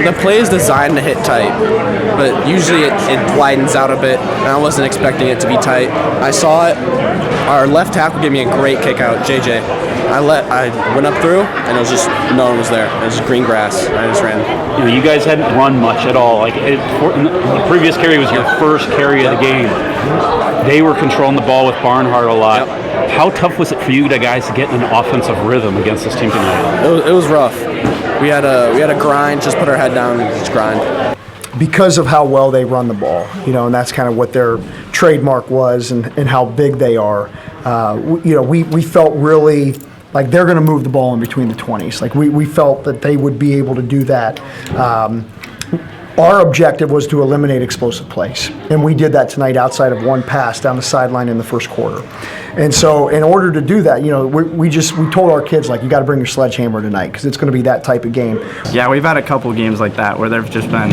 the play is designed to hit tight, but usually it widens out a bit, and I wasn't expecting it to be tight. I saw it. Our left tackle gave me a great kick out, JJ. I went up through, and it was just, no one was there. It was just green grass, and I just ran. You guys hadn't run much at all. The previous carry was your first carry of the game. They were controlling the ball with Barnhart a lot. Yep. How tough was it for you guys to get in an offensive rhythm against this team tonight? It was rough. We had a grind, just put our head down and just grind. Because of how well they run the ball, and that's kind of what their trademark was and how big they are. We felt really like they're going to move the ball in between the 20s. Like we felt that they would be able to do that. Our objective was to eliminate explosive plays, and we did that tonight outside of one pass down the sideline in the first quarter. And so in order to do that, we told our kids, like, you got to bring your sledgehammer tonight because it's going to be that type of game. Yeah, we've had a couple games like that where they've just been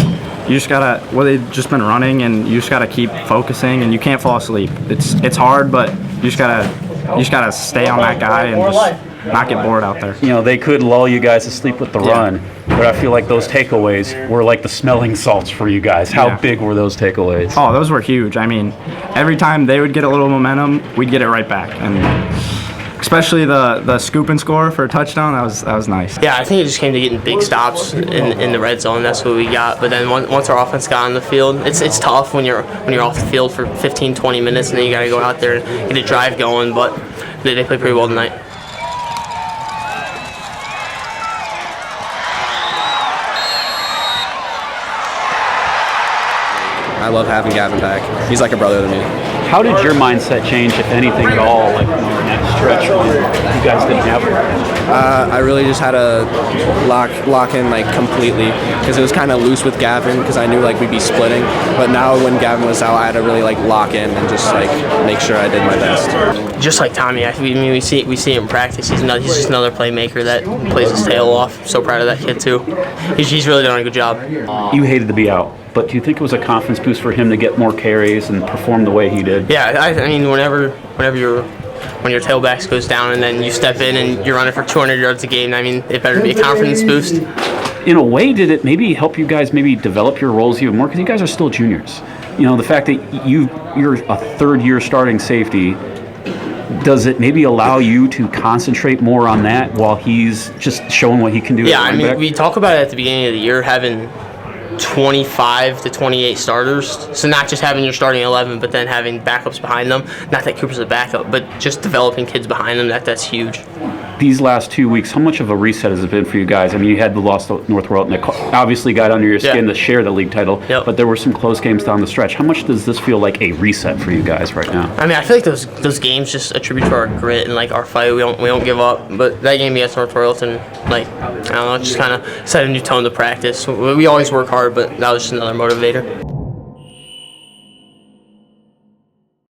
running, and you just gotta keep focusing, and you can't fall asleep. It's hard, but you just gotta stay on that guy and just not get bored out there. They could lull you guys to sleep with the run, but I feel like those takeaways were like the smelling salts for you guys. How big were those takeaways? Oh, those were huge. I mean, every time they would get a little momentum, we'd get it right back, and especially the scoop and score for a touchdown, that was nice. Yeah, I think it just came to getting big stops in the red zone. That's what we got. But then once our offense got on the field, it's tough when you're off the field for 15, 20 minutes, and then you got to go out there and get a drive going. But they played pretty well tonight. I love having Gavin back. He's like a brother to me. How did your mindset change, if anything at all, like in that stretch when you guys didn't have it? I really just had to lock in like completely because it was kind of loose with Gavin because I knew like we'd be splitting. But now when Gavin was out, I had to really like lock in and just like make sure I did my best. Just like Tommy, we see him in practice. He's just another playmaker that plays his tail off. So proud of that kid too. He's really done a good job. You hated to be out, but do you think it was a confidence boost for him to get more carries and perform the way he did? Yeah, I mean, when your tailbacks goes down and then you step in and you're running for 200 yards a game, I mean, it better be a confidence boost. In a way, did it maybe help you guys maybe develop your roles even more? Because you guys are still juniors. The fact that you're a third-year starting safety, does it maybe allow you to concentrate more on that while he's just showing what he can do? Yeah, I mean, we talk about it at the beginning of the year, having 25 to 28 starters. So not just having your starting 11, but then having backups behind them. Not that Cooper's a backup, but just developing kids behind them, that's huge. These last 2 weeks, how much of a reset has it been for you guys? I mean, you had the loss to North Ridgeville, and it obviously got under your skin to share the league title, but there were some close games down the stretch. How much does this feel like a reset for you guys right now? I mean, I feel like those games just attribute to our grit and like our fight. We don't give up. But that game against North Ridgeville, like, I don't know, just kind of set a new tone to practice. We always work hard, but that was just another motivator.